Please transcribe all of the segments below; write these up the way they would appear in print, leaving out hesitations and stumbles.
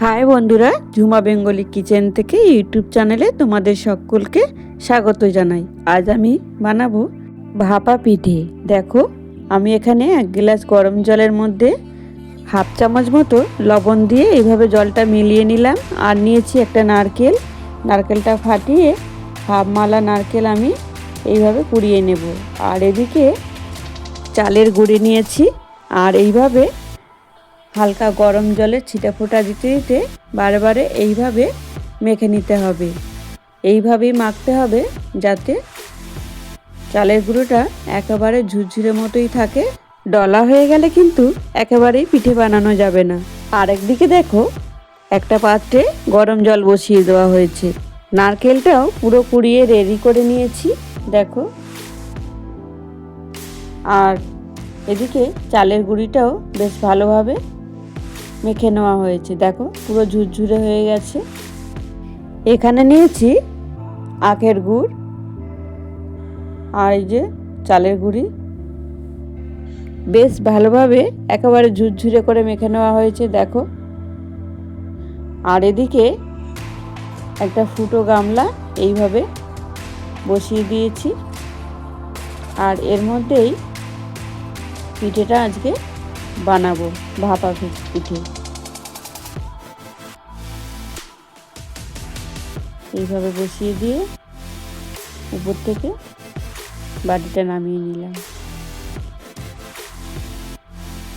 High বন্ধুরা, Jhuma Bengali kitchen থেকে YouTube চ্যানেলে তোমাদের সকলকে স্বাগত জানাই। আজ আমি বানাবো ভাপা পিঠে। দেখো, আমি এখানে 1 গ্লাস গরম জলের মধ্যে হাফ চামচ মতো লবণ দিয়ে এইভাবে জলটা মিলিয়ে নিলাম। আর নিয়েছি একটা নারকেল। নারকেলটা ফাটিয়ে হাফ মালা নারকেল আমি এইভাবে কুড়িয়ে নেব। আর এদিকে চালের গুঁড়ি নিয়েছি। আর এইভাবে হালকা গরম জলে ছিটা ফোঁটা দিতে দিতে বারে বারে এইভাবে মেখে নিতে হবে। এইভাবেই মাখতে হবে যাতে চালের গুঁড়োটা একেবারে ঝুরঝুরে মতোই থাকে। ডলা হয়ে গেলে কিন্তু একেবারেই পিঠে বানানো যাবে না। আর একদিকে দেখো, একটা পাত্রে গরম জল বসিয়ে দেওয়া হয়েছে। নারকেলটাও পুরো কুড়িয়ে রেডি করে নিয়েছি দেখো। আর এদিকে চালের গুঁড়িটাও বেশ ভালোভাবে মেখে নেওয়া হয়েছে। দেখো, পুরো ঝুরঝুরে হয়ে গেছে। এখানে নিয়েছি আখের গুড় আর এই যে চালের গুঁড়ি। বেশ ভালোভাবে একেবারে ঝুরঝুরে করে মেখে নেওয়া হয়েছে দেখো। আর এদিকে একটা ফুটো গামলা এইভাবে বসিয়ে দিয়েছি। আর এর মধ্যেই পিঠেটা আজকে বানাবো, ভাপা পিঠে। এইভাবে বসিয়ে দিয়ে উপর থেকে বাটিটা নামিয়ে নিলাম।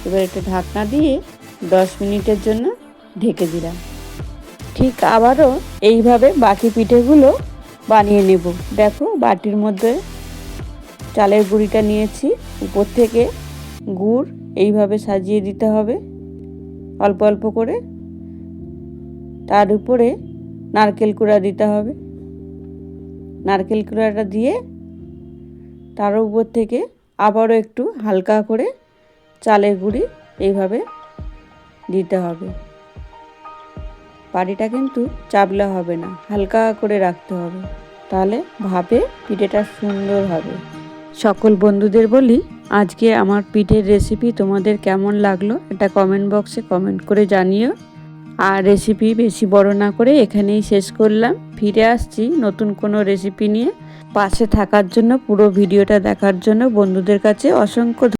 এবার একটা ঢাকনা দিয়ে 10 মিনিটের জন্য ঢেকে দিলাম। ঠিক আবারও এইভাবে বাকি পিঠেগুলো বানিয়ে নেব। দেখো, বাটির মধ্যে চালের গুঁড়িটা নিয়েছি। উপর থেকে গুড় এইভাবে সাজিয়ে দিতে হবে অল্প অল্প করে। তার উপরে নারকেল কুড়া দিতে হবে। নারকেল কুড়াটা দিয়ে তার উপর থেকে আবারও একটু হালকা করে চালের গুঁড়ি এইভাবে দিতে হবে। বাটিটা কিন্তু চাপলে হবে না, হালকা করে রাখতে হবে, তাহলে ভাপে পিঠেটা সুন্দর হবে। সকল বন্ধুদের বলি, আজকে আমার পিঠের রেসিপি তোমাদের কেমন লাগলো এটা কমেন্ট বক্সে কমেন্ট করে জানিও। আর রেসিপি বেশি বড় না করে এখানেই শেষ করলাম। ফিরে আসছি নতুন কোনো রেসিপি নিয়ে। পাশে থাকার জন্য, পুরো ভিডিওটা দেখার জন্য বন্ধুদের কাছে অসংখ্য